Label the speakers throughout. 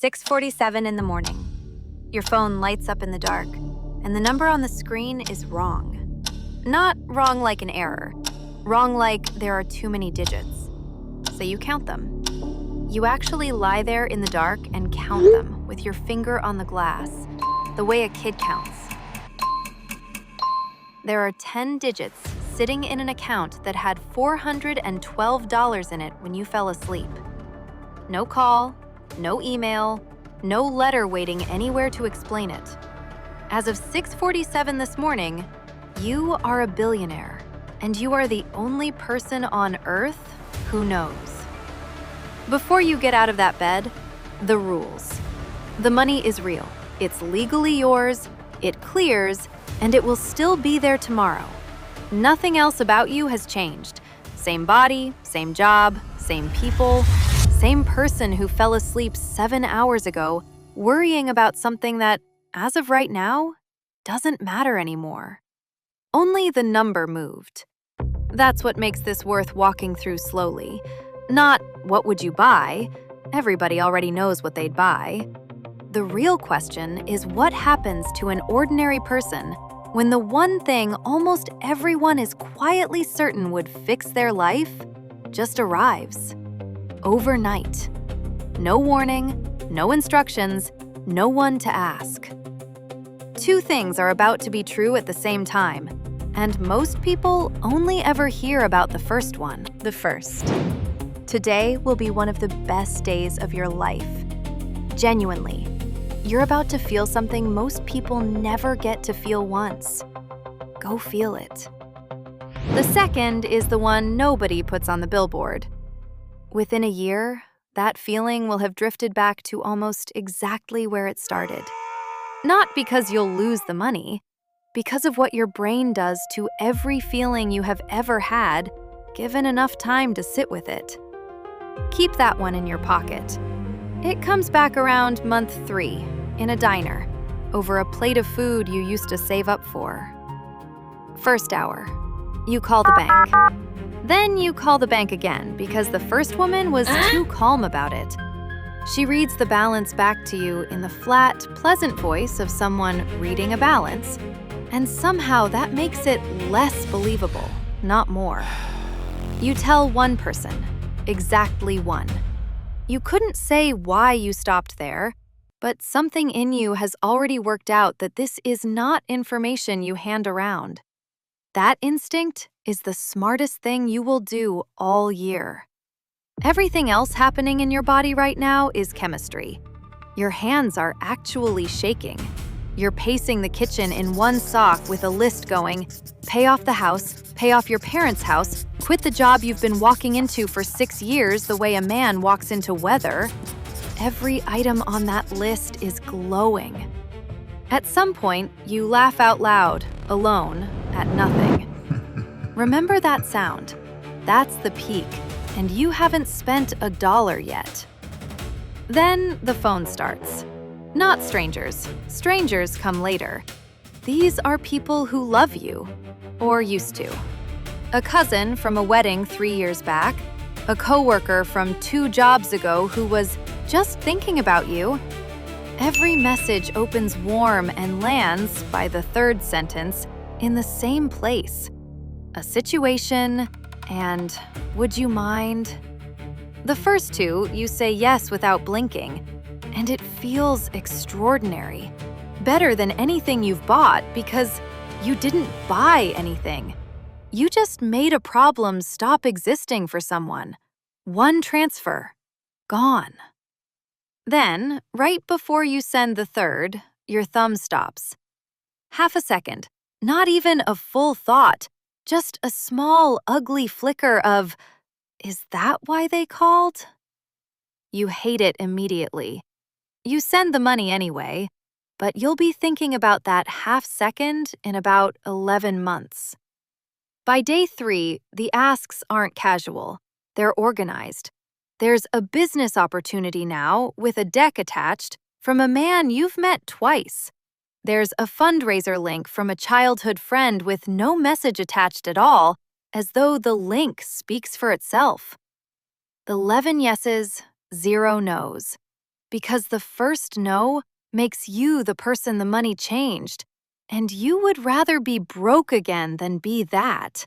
Speaker 1: 6:47 in the morning. Your phone lights up in the dark, and the number on the screen is wrong. Not wrong like an error, wrong like there are too many digits. So you count them. You actually lie there in the dark and count them with your finger on the glass, the way a kid counts. There are 10 digits sitting in an account that had $412 in it when you fell asleep. No call, no email, no letter waiting anywhere to explain it. As of 6:47 this morning, you are a billionaire, and you are the only person on Earth who knows. Before you get out of that bed, the rules. The money is real. It's legally yours, it clears, and it will still be there tomorrow. Nothing else about you has changed. Same body, same job, same people, same person who fell asleep 7 hours ago, worrying about something that, as of right now, doesn't matter anymore. Only the number moved. That's what makes this worth walking through slowly. Not, what would you buy? Everybody already knows what they'd buy. The real question is what happens to an ordinary person when the one thing almost everyone is quietly certain would fix their life just arrives. Overnight. No warning, no instructions, no one to ask. Two things are about to be true at the same time, and most people only ever hear about the first one. The first. Today will be one of the best days of your life. Genuinely. You're about to feel something most people never get to feel once. Go feel it. The second is the one nobody puts on the billboard. Within a year, that feeling will have drifted back to almost exactly where it started. Not because you'll lose the money, because of what your brain does to every feeling you have ever had, given enough time to sit with it. Keep that one in your pocket. It comes back around month 3, in a diner, over a plate of food you used to save up for. First hour. You call the bank. Then you call the bank again because the first woman was too calm about it. She reads the balance back to you in the flat, pleasant voice of someone reading a balance, and somehow that makes it less believable, not more. You tell one person, exactly one. You couldn't say why you stopped there, but something in you has already worked out that this is not information you hand around. That instinct is the smartest thing you will do all year. Everything else happening in your body right now is chemistry. Your hands are actually shaking. You're pacing the kitchen in one sock with a list going, pay off the house, pay off your parents' house, quit the job you've been walking into for 6 years the way a man walks into weather. Every item on that list is glowing. At some point, you laugh out loud, alone, at nothing. Remember that sound? That's the peak, and you haven't spent $1 yet. Then the phone starts. Not strangers. Strangers come later. These are people who love you, or used to. A cousin from a wedding 3 years back, a coworker from 2 jobs ago who was just thinking about you. Every message opens warm and lands, by the 3rd sentence, in the same place. A situation, and would you mind? The first 2, you say yes without blinking, and it feels extraordinary. Better than anything you've bought because you didn't buy anything. You just made a problem stop existing for someone. One transfer. Gone. Then, right before you send the 3rd, your thumb stops. Half a second, not even a full thought, just a small, ugly flicker of, is that why they called? You hate it immediately. You send the money anyway, but you'll be thinking about that half second in about 11 months. By day 3, the asks aren't casual. They're organized. There's a business opportunity now with a deck attached from a man you've met twice. There's a fundraiser link from a childhood friend with no message attached at all, as though the link speaks for itself. 11 yeses, 0 nos. because the first no makes you the person the money changed, and you would rather be broke again than be that.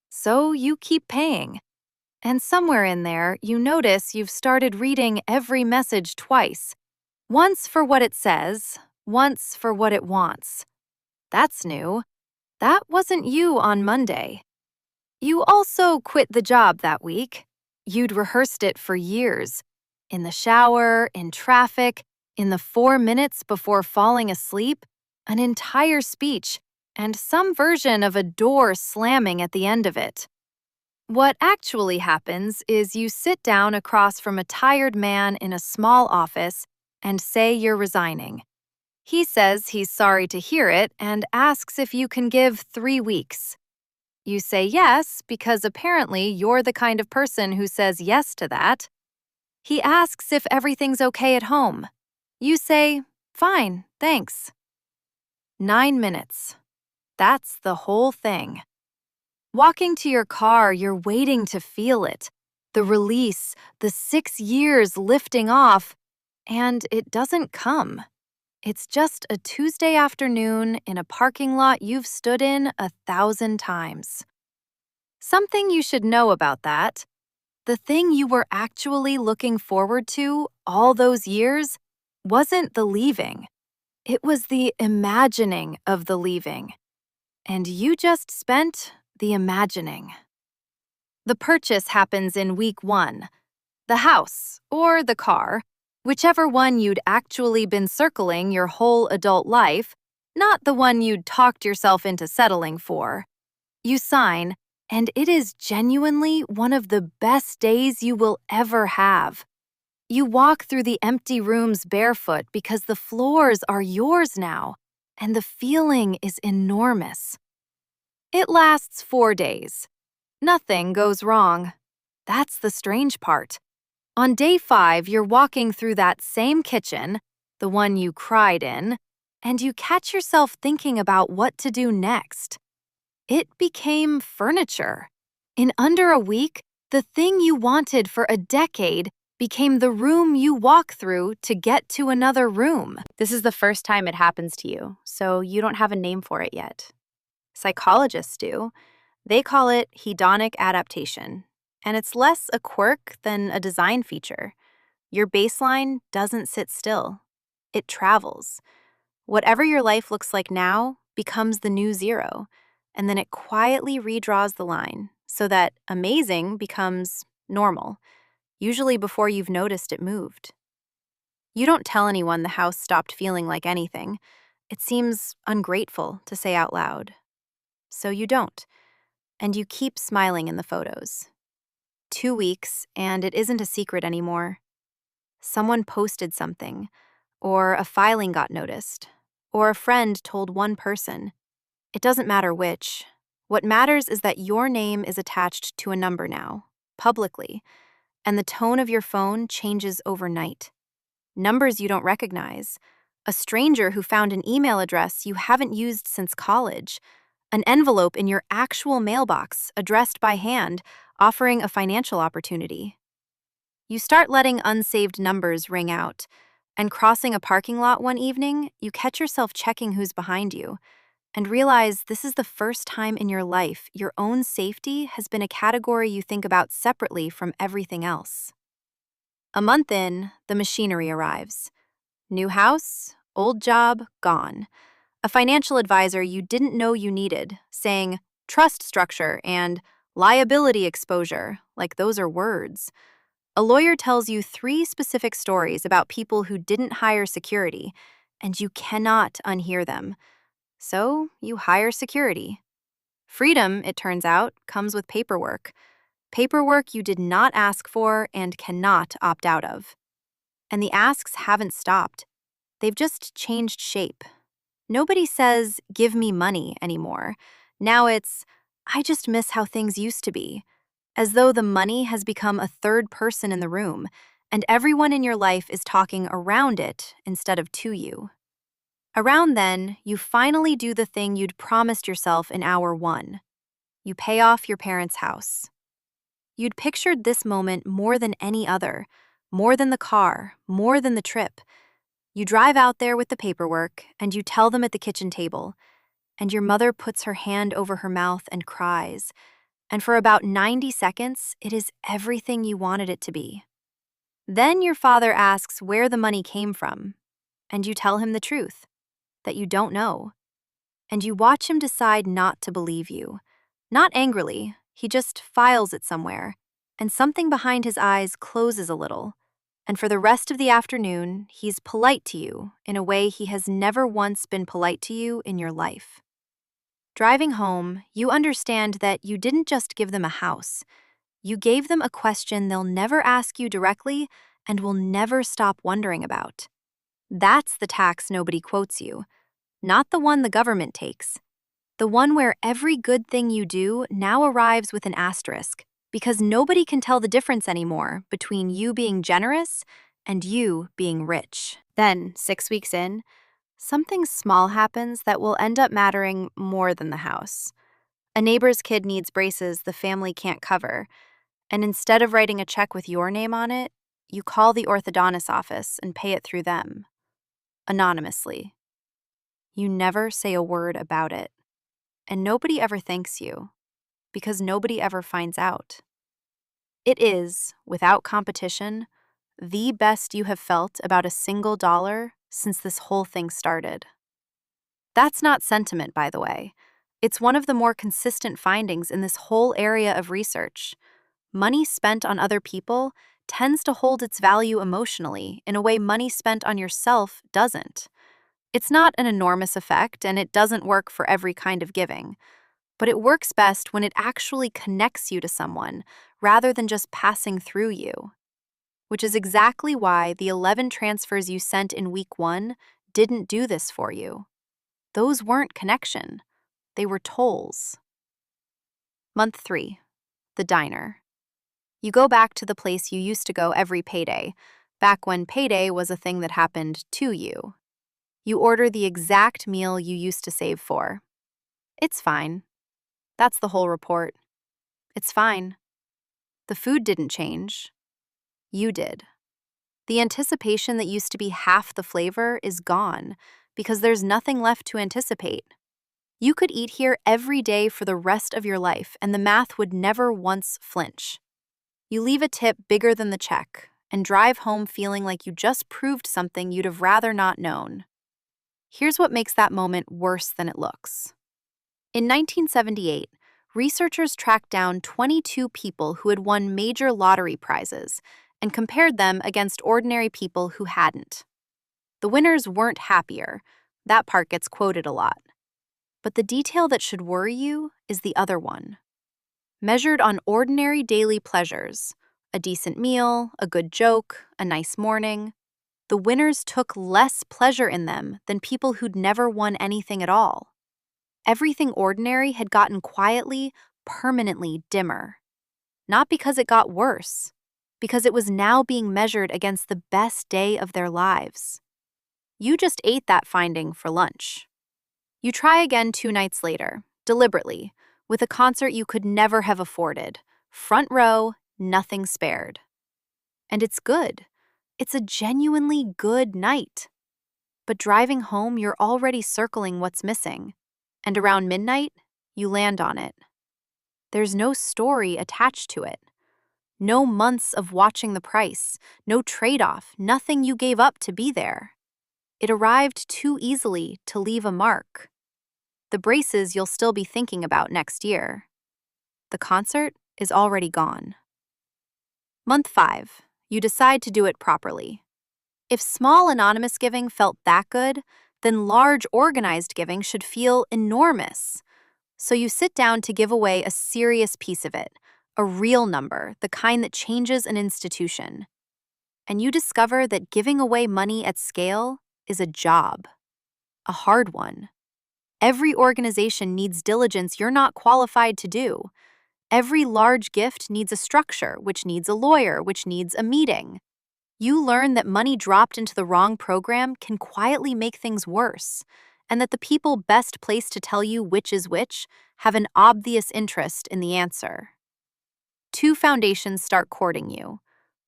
Speaker 1: So you keep paying. And somewhere in there, you notice you've started reading every message twice. Once for what it says, once for what it wants. That's new. That wasn't you on Monday. You also quit the job that week. You'd rehearsed it for years. In the shower, in traffic, in the 4 minutes before falling asleep, an entire speech, and some version of a door slamming at the end of it. What actually happens is you sit down across from a tired man in a small office and say you're resigning. He says he's sorry to hear it and asks if you can give 3 weeks. You say yes because apparently you're the kind of person who says yes to that. He asks if everything's okay at home. You say, fine, thanks. 9 minutes. That's the whole thing. Walking to your car, you're waiting to feel it. The release, the 6 years lifting off, and it doesn't come. It's just a Tuesday afternoon in a parking lot you've stood in 1,000 times. Something you should know about that: the thing you were actually looking forward to all those years wasn't the leaving. It was the imagining of the leaving. And you just spent the imagining. The purchase happens in week 1. The house, or the car, whichever one you'd actually been circling your whole adult life, not the one you'd talked yourself into settling for. You sign, and it is genuinely one of the best days you will ever have. You walk through the empty rooms barefoot because the floors are yours now, and the feeling is enormous. It lasts 4 days. Nothing goes wrong. That's the strange part. On day 5, you're walking through that same kitchen, the one you cried in, and you catch yourself thinking about what to do next. It became furniture. In under a week, the thing you wanted for a decade became the room you walk through to get to another room.
Speaker 2: This is the first time it happens to you, so you don't have a name for it yet. Psychologists do. They call it hedonic adaptation, and it's less a quirk than a design feature. Your baseline doesn't sit still. It travels. Whatever your life looks like now becomes the new zero, and then it quietly redraws the line so that amazing becomes normal, usually before you've noticed it moved. You don't tell anyone the house stopped feeling like anything. It seems ungrateful to say out loud. So you don't, and you keep smiling in the photos. 2 weeks, and it isn't a secret anymore. Someone posted something, or a filing got noticed, or a friend told one person. It doesn't matter which. What matters is that your name is attached to a number now, publicly, and the tone of your phone changes overnight. Numbers you don't recognize, a stranger who found an email address you haven't used since college, an envelope in your actual mailbox addressed by hand offering a financial opportunity. You start letting unsaved numbers ring out, and crossing a parking lot one evening, you catch yourself checking who's behind you and realize this is the first time in your life your own safety has been a category you think about separately from everything else. A month in, the machinery arrives. New house, old job, gone. A financial advisor you didn't know you needed, saying trust structure and liability exposure, like those are words. A lawyer tells you 3 specific stories about people who didn't hire security, and you cannot unhear them. So you hire security. Freedom, it turns out, comes with paperwork. Paperwork you did not ask for and cannot opt out of. And the asks haven't stopped. They've just changed shape. Nobody says, give me money anymore. Now it's, I just miss how things used to be. As though the money has become a third person in the room, and everyone in your life is talking around it instead of to you. Around then, you finally do the thing you'd promised yourself in hour 1. You pay off your parents' house. You'd pictured this moment more than any other, More than the car, more than the trip. You drive out there with the paperwork, and you tell them at the kitchen table, and your mother puts her hand over her mouth and cries. And for about 90 seconds, it is everything you wanted it to be. Then your father asks where the money came from, and you tell him the truth, that you don't know. And you watch him decide not to believe you. Not angrily, he just files it somewhere, and something behind his eyes closes a little. And for the rest of the afternoon, he's polite to you in a way he has never once been polite to you in your life. Driving home, you understand that you didn't just give them a house. You gave them a question they'll never ask you directly and will never stop wondering about. That's the tax nobody quotes you, not the one the government takes. The one where every good thing you do now arrives with an asterisk, because nobody can tell the difference anymore between you being generous and you being rich. Then, 6 weeks in, something small happens that will end up mattering more than the house. A neighbor's kid needs braces the family can't cover, and instead of writing a check with your name on it, you call the orthodontist office and pay it through them, anonymously. You never say a word about it, and nobody ever thanks you, because nobody ever finds out. It is, without competition, the best you have felt about a single dollar since this whole thing started. That's not sentiment, by the way. It's one of the more consistent findings in this whole area of research. Money spent on other people tends to hold its value emotionally in a way money spent on yourself doesn't. It's not an enormous effect, and it doesn't work for every kind of giving. But it works best when it actually connects you to someone rather than just passing through you. Which is exactly why the 11 transfers you sent in week 1 didn't do this for you. Those weren't connection. They were tolls. Month 3. The diner. You go back to the place you used to go every payday, back when payday was a thing that happened to you. You order the exact meal you used to save for. It's fine. That's the whole report. It's fine. The food didn't change. You did. The anticipation that used to be half the flavor is gone because there's nothing left to anticipate. You could eat here every day for the rest of your life, and the math would never once flinch. You leave a tip bigger than the check and drive home feeling like you just proved something you'd have rather not known. Here's what makes that moment worse than it looks. In 1978, researchers tracked down 22 people who had won major lottery prizes and compared them against ordinary people who hadn't. The winners weren't happier. That part gets quoted a lot. But the detail that should worry you is the other one. Measured on ordinary daily pleasures, a decent meal, a good joke, a nice morning, the winners took less pleasure in them than people who'd never won anything at all. Everything ordinary had gotten quietly, permanently dimmer. Not because it got worse, because it was now being measured against the best day of their lives. You just ate that finding for lunch. You try again 2 nights later, deliberately, with a concert you could never have afforded. Front row, nothing spared. And it's good. It's a genuinely good night. But driving home, you're already circling what's missing. And around midnight, you land on it. There's no story attached to it. No months of watching the price, no trade-off, nothing you gave up to be there. It arrived too easily to leave a mark. The braces you'll still be thinking about next year. The concert is already gone. Month 5. You decide to do it properly. If small anonymous giving felt that good, then large organized giving should feel enormous. So you sit down to give away a serious piece of it, a real number, the kind that changes an institution. And you discover that giving away money at scale is a job, a hard one. Every organization needs diligence you're not qualified to do. Every large gift needs a structure, which needs a lawyer, which needs a meeting. You learn that money dropped into the wrong program can quietly make things worse, and that the people best placed to tell you which is which have an obvious interest in the answer. 2 foundations start courting you.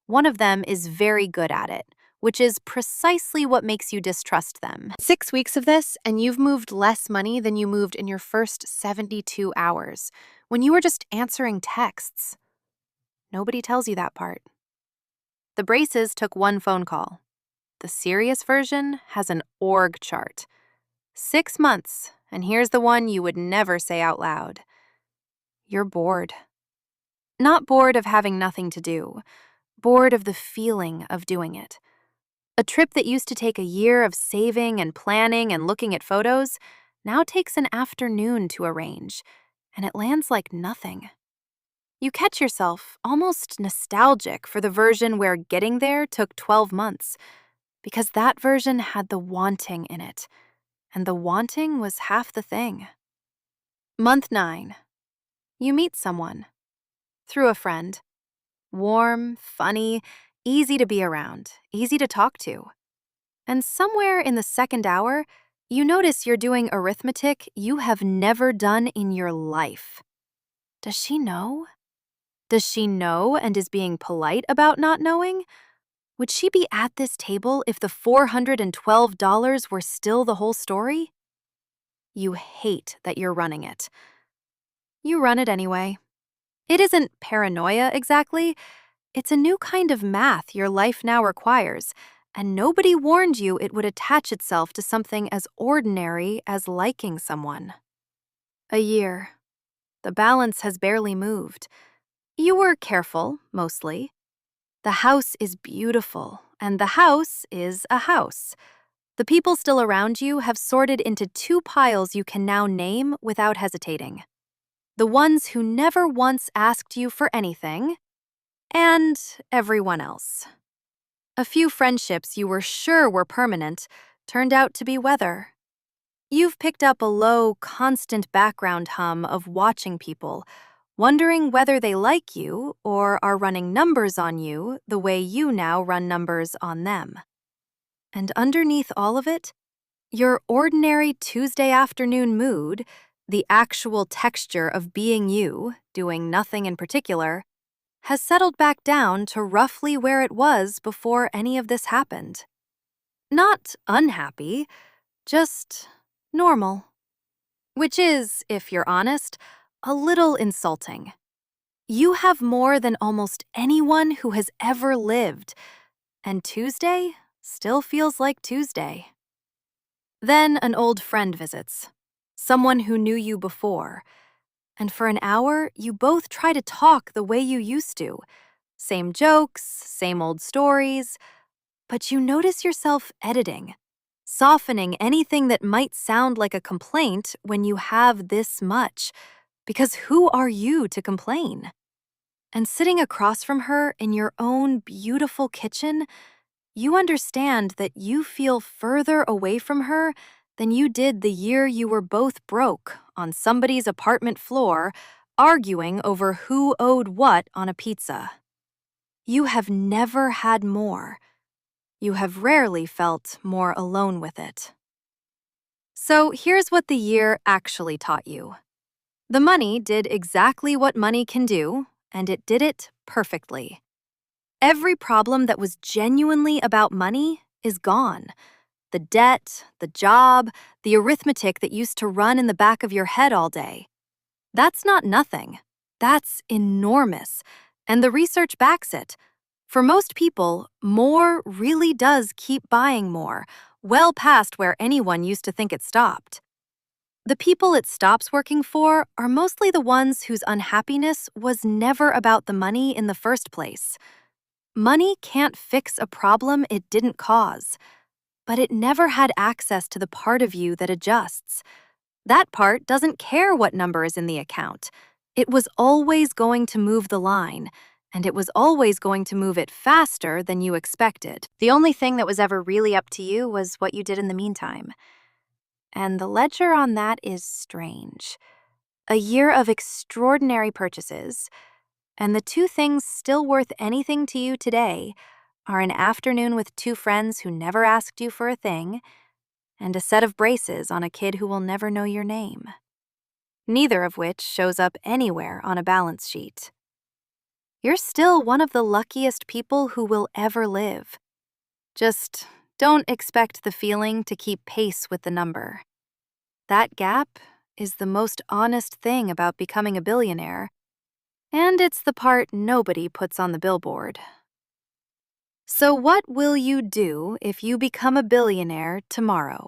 Speaker 2: One of them is very good at it, which is precisely what makes you distrust them. 6 weeks of this, and you've moved less money than you moved in your first 72 hours, when you were just answering texts. Nobody tells you that part. The braces took one phone call. The serious version has an org chart. 6 months, and here's the one you would never say out loud. You're bored. Not bored of having nothing to do, bored of the feeling of doing it. A trip that used to take a year of saving and planning and looking at photos now takes an afternoon to arrange, and it lands like nothing. You catch yourself almost nostalgic for the version where getting there took 12 months, because that version had the wanting in it, and the wanting was half the thing. Month 9. You meet someone. Through a friend. Warm, funny, easy to be around, easy to talk to. And somewhere in the second hour, you notice you're doing arithmetic you have never done in your life. Does she know? Does she know and is being polite about not knowing? Would she be at this table if the $412 were still the whole story? You hate that you're running it. You run it anyway. It isn't paranoia exactly. It's a new kind of math your life now requires, and nobody warned you it would attach itself to something as ordinary as liking someone. A year. The balance has barely moved. You were careful, mostly. The house is beautiful, and the house is a house. The people still around you have sorted into 2 piles you can now name without hesitating. The ones who never once asked you for anything, and everyone else. A few friendships you were sure were permanent turned out to be weather. You've picked up a low, constant background hum of watching people, wondering whether they like you or are running numbers on you the way you now run numbers on them. And underneath all of it, your ordinary Tuesday afternoon mood, the actual texture of being you, doing nothing in particular, has settled back down to roughly where it was before any of this happened. Not unhappy, just normal. Which is, if you're honest, a little insulting. You have more than almost anyone who has ever lived, and Tuesday still feels like Tuesday. Then an old friend visits, someone who knew you before, and for an hour you both try to talk the way you used to. Same jokes, same old stories, but you notice yourself editing, softening anything that might sound like a complaint when you have this much, because who are you to complain? And sitting across from her in your own beautiful kitchen, you understand that you feel further away from her than you did the year you were both broke on somebody's apartment floor, arguing over who owed what on a pizza. You have never had more. You have rarely felt more alone with it. So here's what the year actually taught you. The money did exactly what money can do, and it did it perfectly. Every problem that was genuinely about money is gone. The debt, the job, the arithmetic that used to run in the back of your head all day. That's not nothing. That's enormous, and the research backs it. For most people, more really does keep buying more, well past where anyone used to think it stopped. The people it stops working for are mostly the ones whose unhappiness was never about the money in the first place. Money can't fix a problem it didn't cause, but it never had access to the part of you that adjusts. That part doesn't care what number is in the account. It was always going to move the line, and it was always going to move it faster than you expected. The only thing that was ever really up to you was what you did in the meantime. And the ledger on that is strange. A year of extraordinary purchases, and the 2 things still worth anything to you today are an afternoon with 2 friends who never asked you for a thing, and a set of braces on a kid who will never know your name. Neither of which shows up anywhere on a balance sheet.
Speaker 1: You're still one of the luckiest people who will ever live. Just don't expect the feeling to keep pace with the number. That gap is the most honest thing about becoming a billionaire, and it's the part nobody puts on the billboard. So, what will you do if you become a billionaire tomorrow?